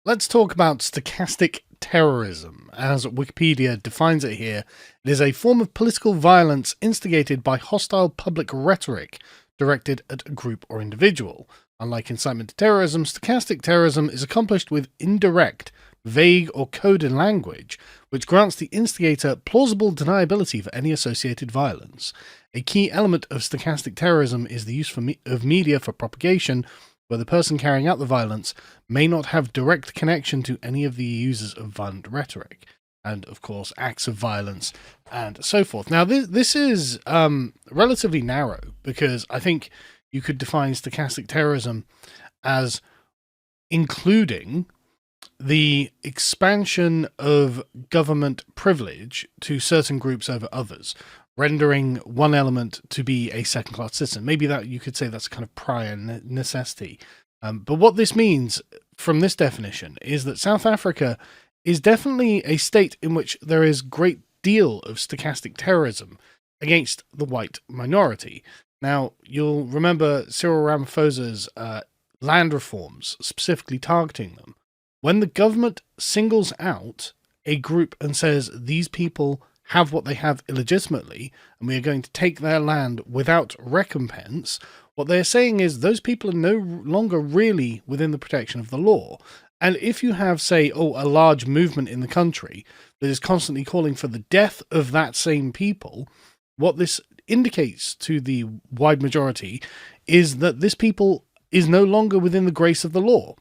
Let's talk about stochastic terrorism. As Wikipedia defines it here, it is a form of political violence instigated by hostile public rhetoric directed at a group or individual. Unlike incitement to terrorism, stochastic terrorism is accomplished with indirect, vague, or coded language, which grants the instigator plausible deniability for any associated violence. A key element of stochastic terrorism is the use of media for propagation, where the person carrying out the violence may not have direct connection to any of the users of violent rhetoric, and of course acts of violence and so forth. Now this is relatively narrow, because I think you could define stochastic terrorism as including the expansion of government privilege to certain groups over others, rendering one element to be a second-class citizen. Maybe that you could say that's a kind of prior necessity. But what this means from this definition is that South Africa is definitely a state in which there is great deal of stochastic terrorism against the white minority. Now, you'll remember Cyril Ramaphosa's land reforms, specifically targeting them. When the government singles out a group and says these people have what they have illegitimately, and we are going to take their land without recompense, what they're saying is those people are no longer really within the protection of the law. And if you have, say, a large movement in the country that is constantly calling for the death of that same people, what this indicates to the wide majority is that this people is no longer within the grace of the law.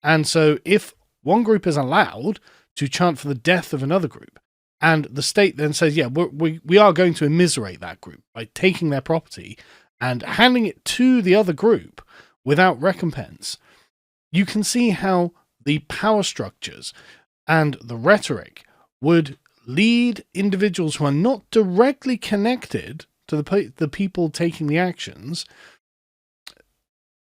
And so if one group is allowed to chant for the death of another group, and the state then says, yeah, we are going to immiserate that group by taking their property and handing it to the other group without recompense, you can see how the power structures and the rhetoric would lead individuals who are not directly connected to the people taking the actions.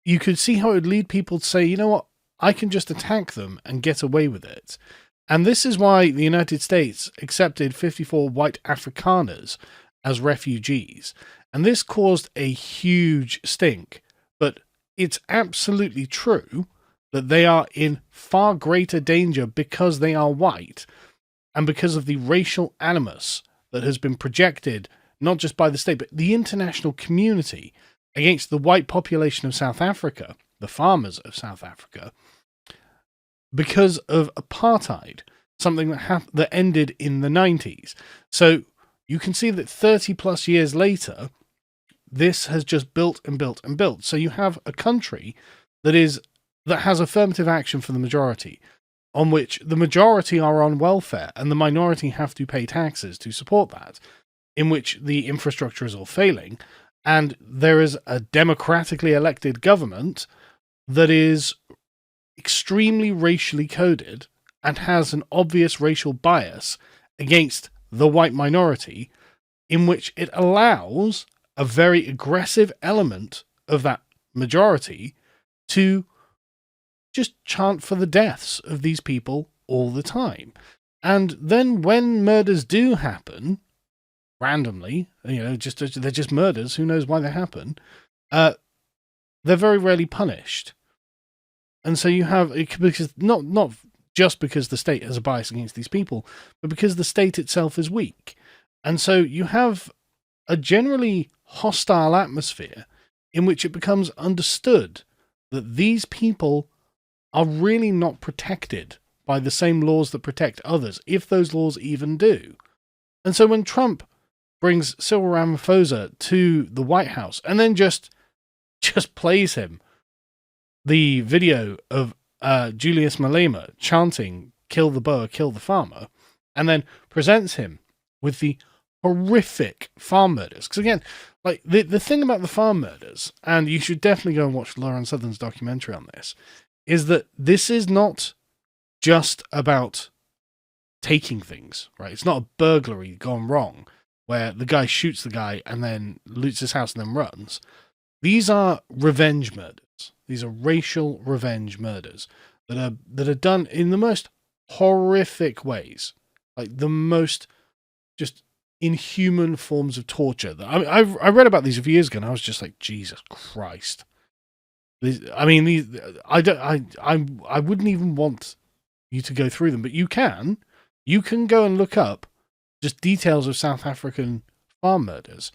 You could see how it would lead people to say, you know what, I can just attack them and get away with it. And this is why the United States accepted 54 white Afrikaners as refugees. And this caused a huge stink. But it's absolutely true that they are in far greater danger because they are white, and because of the racial animus that has been projected, not just by the state, but the international community against the white population of South Africa, the farmers of South Africa, because of apartheid, something that ended in the 90s. So you can see that 30 plus years later, this has just built and built and built. So you have a country that has affirmative action for the majority, on which the majority are on welfare and the minority have to pay taxes to support that, in which the infrastructure is all failing, and there is a democratically elected government that is extremely racially coded and has an obvious racial bias against the white minority, in which it allows a very aggressive element of that majority to just chant for the deaths of these people all the time. And then when murders do happen, randomly, they're just murders, who knows why they happen, they're very rarely punished. And so you have, because not just because the state has a bias against these people, but because the state itself is weak. And so you have a generally hostile atmosphere in which it becomes understood that these people are really not protected by the same laws that protect others, if those laws even do. And so when Trump brings Cyril Ramaphosa to the White House and then just plays him the video of Julius Malema chanting, "Kill the Boer, kill the farmer," and then presents him with the horrific farm murders. Because again, like the thing about the farm murders, and you should definitely go and watch Lauren Southern's documentary on this, is that this is not just about taking things, right? It's not a burglary gone wrong, where the guy shoots the guy and then loots his house and then runs. These are revenge murders. These are racial revenge murders that are done in the most horrific ways, like the most just inhuman forms of torture. I read about these a few years ago, and I was just like, Jesus Christ. I wouldn't even want you to go through them, but you can go and look up just details of South African farm murders,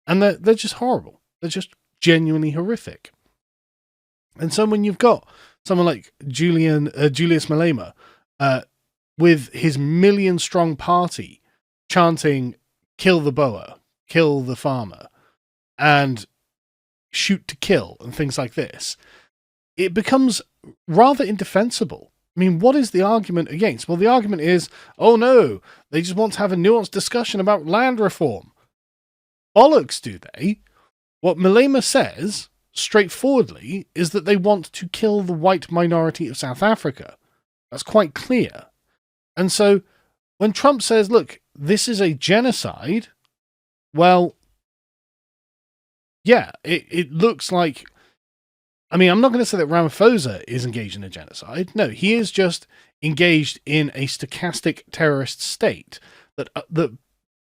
and they're just horrible. They're just genuinely horrific. And so when you've got someone like Julius Malema with his million-strong party chanting, kill the Boer, kill the farmer, and shoot to kill, and things like this, it becomes rather indefensible. I mean, what is the argument against? Well, the argument is, oh no, they just want to have a nuanced discussion about land reform. Bollocks, do they? What Malema says, straightforwardly, is that they want to kill the white minority of South Africa. That's quite clear. And so, when Trump says, look, this is a genocide, well, yeah, it looks like... I mean, I'm not going to say that Ramaphosa is engaged in a genocide. No, he is just engaged in a stochastic terrorist state that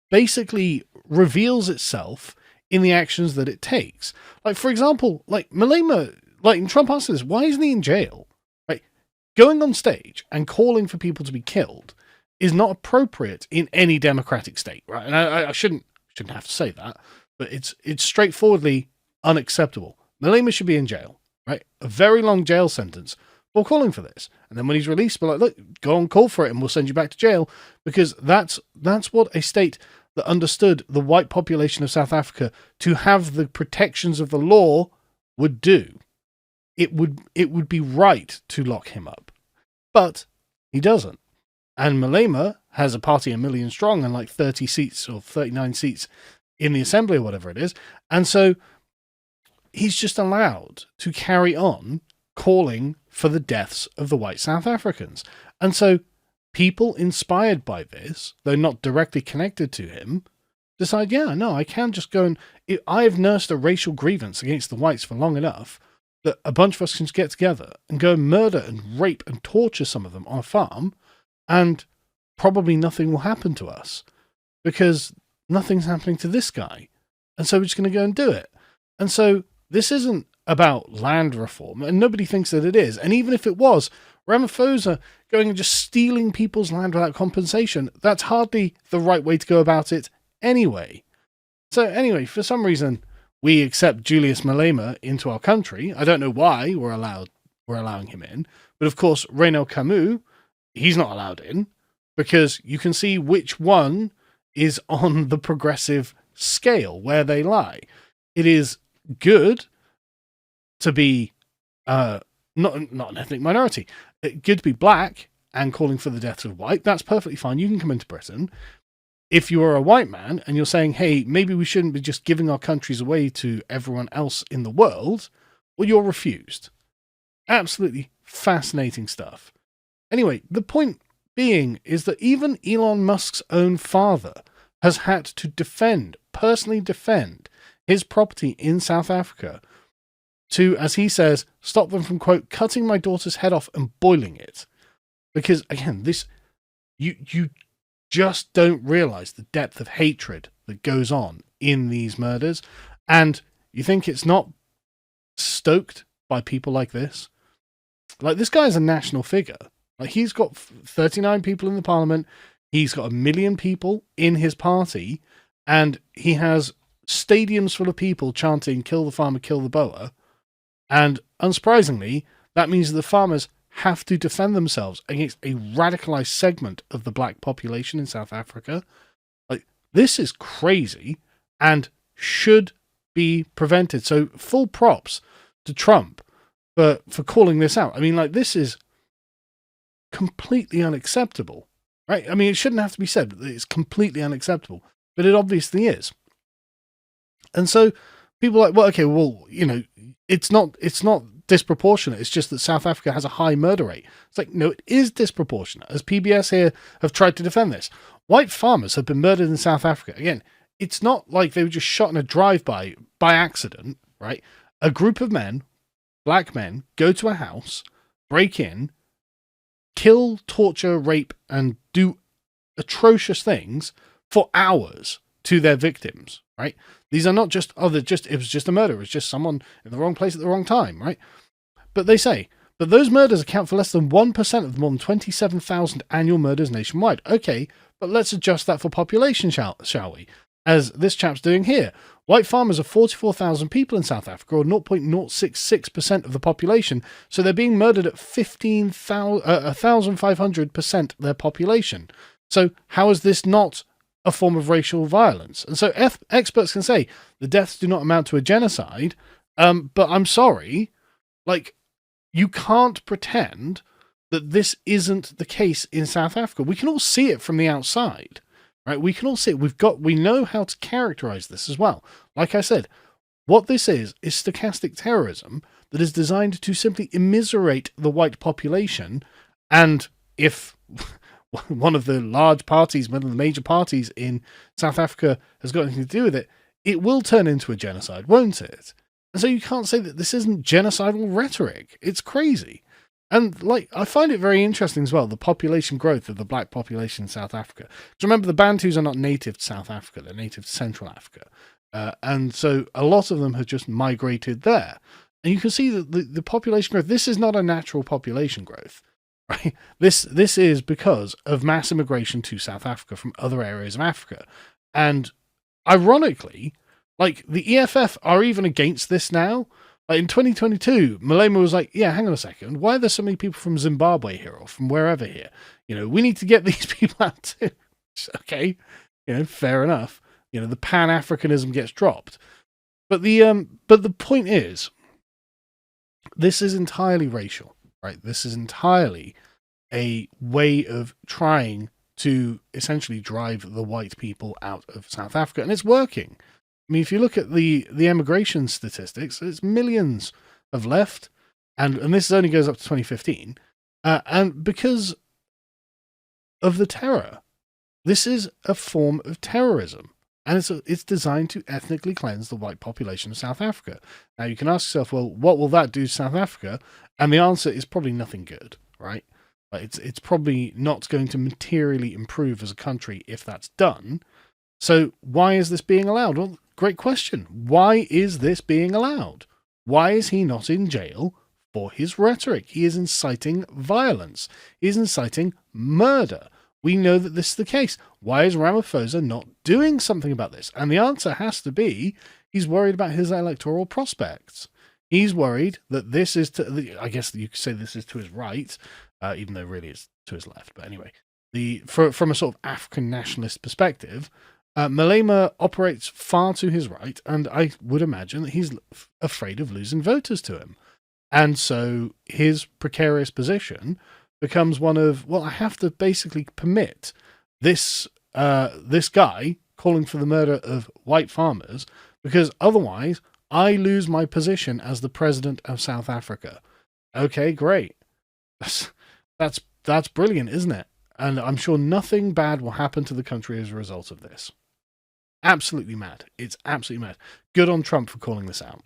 basically reveals itself in the actions that it takes. Like, for example, like Malema, like Trump asked this, why isn't he in jail? Right? Going on stage and calling for people to be killed is not appropriate in any democratic state, right? And I shouldn't have to say that, but it's straightforwardly unacceptable. Malema should be in jail. Right, a very long jail sentence for calling for this, and then when he's released, we're like, look, go and call for it, and we'll send you back to jail, because that's what a state that understood the white population of South Africa to have the protections of the law would do. It would be right to lock him up, but he doesn't. And Malema has a party 1 million strong and like 30 seats or 39 seats in the assembly or whatever it is, and so he's just allowed to carry on calling for the deaths of the white South Africans. And so people inspired by this, though not directly connected to him, decide, yeah, no, I can just go and... I've nursed a racial grievance against the whites for long enough that a bunch of us can get together and go and murder and rape and torture some of them on a farm, and probably nothing will happen to us because nothing's happening to this guy. And so we're just going to go and do it. And so this isn't about land reform, and nobody thinks that it is. And even if it was, Ramaphosa going and just stealing people's land without compensation, that's hardly the right way to go about it anyway. So anyway, for some reason, we accept Julius Malema into our country. I don't know why we're allowing him in. But of course, Renaud Camus, he's not allowed in, because you can see which one is on the progressive scale, where they lie. It is good to be not an ethnic minority. Good to be black and calling for the deaths of white. That's perfectly fine. You can come into Britain. If you are a white man and you're saying, hey, maybe we shouldn't be just giving our countries away to everyone else in the world, well, you're refused. Absolutely fascinating stuff. Anyway, the point being is that even Elon Musk's own father has had to personally defend his property in South Africa to, as he says, stop them from, quote, cutting my daughter's head off and boiling it. Because, again, this, you just don't realize the depth of hatred that goes on in these murders. And you think it's not stoked by people like this? Like, this guy is a national figure. Like, he's got 39 people in the parliament. He's got 1 million people in his party. And he has stadiums full of people chanting, kill the farmer, kill the Boer. And unsurprisingly, that means the farmers have to defend themselves against a radicalized segment of the black population in South Africa. Like, this is crazy and should be prevented. So full props to Trump for calling this out. I mean, like, this is completely unacceptable, right? I mean, it shouldn't have to be said, but it's completely unacceptable, but it obviously is. And so people are like, well, okay, well, you know, it's not disproportionate. It's just that South Africa has a high murder rate. It's like, no, it is disproportionate. As PBS here have tried to defend this. White farmers have been murdered in South Africa. Again, it's not like they were just shot in a drive-by by accident, right? A group of men, black men, go to a house, break in, kill, torture, rape, and do atrocious things for hours to their victims, right? These are not just, it was just a murder. It was just someone in the wrong place at the wrong time, right? But they say, But those murders account for less than 1% of the more than 27,000 annual murders nationwide. Okay, but let's adjust that for population, shall we? As this chap's doing here. White farmers are 44,000 people in South Africa, or 0.066% of the population, so they're being murdered at 1,500% their population. So how is this not a form of racial violence? And so experts can say the deaths do not amount to a genocide, but I'm sorry, like, you can't pretend that this isn't the case in South Africa. We can all see it from the outside. Right, we can all see it. We know how to characterize this as well. Like I said, what this is stochastic terrorism that is designed to simply immiserate the white population. And if one of the large parties, one of the major parties in South Africa has got anything to do with it, it will turn into a genocide, won't it? And so you can't say that this isn't genocidal rhetoric. It's crazy. And like, I find it very interesting as well, the population growth of the black population in South Africa. Because remember, the Bantus are not native to South Africa, they're native to Central Africa. And so a lot of them have just migrated there. And you can see that the population growth, this is not a natural population growth. Right? This is because of mass immigration to South Africa from other areas of Africa. And ironically, like, the EFF are even against this now. Like in 2022, Malema was like, yeah, hang on a second. Why are there so many people from Zimbabwe here or from wherever here? You know, we need to get these people out too. Okay, you know, fair enough. You know, the Pan-Africanism gets dropped. But the point is, this is entirely racial, right? This is entirely a way of trying to essentially drive the white people out of South Africa. And it's working. I mean, if you look at the emigration statistics, it's millions have left, and this only goes up to 2015, and because of the terror, this is a form of terrorism, and it's designed to ethnically cleanse the white population of South Africa. Now, you can ask yourself, well, what will that do to South Africa? And the answer is probably nothing good, right? It's probably not going to materially improve as a country if that's done. So why is this being allowed? Well, great question. Why is this being allowed? Why is he not in jail for his rhetoric? He is inciting violence. He is inciting murder. We know that this is the case. Why is Ramaphosa not doing something about this? And the answer has to be, he's worried about his electoral prospects. He's worried that this is I guess you could say this is to his right, even though really it's to his left. But anyway, from a sort of African nationalist perspective, Malema operates far to his right, and I would imagine that he's afraid of losing voters to him. And so his precarious position becomes one of, well, I have to basically permit this guy calling for the murder of white farmers, because otherwise I lose my position as the president of South Africa. Okay, great. That's brilliant, isn't it? And I'm sure nothing bad will happen to the country as a result of this. Absolutely mad. It's absolutely mad. Good on Trump for calling this out.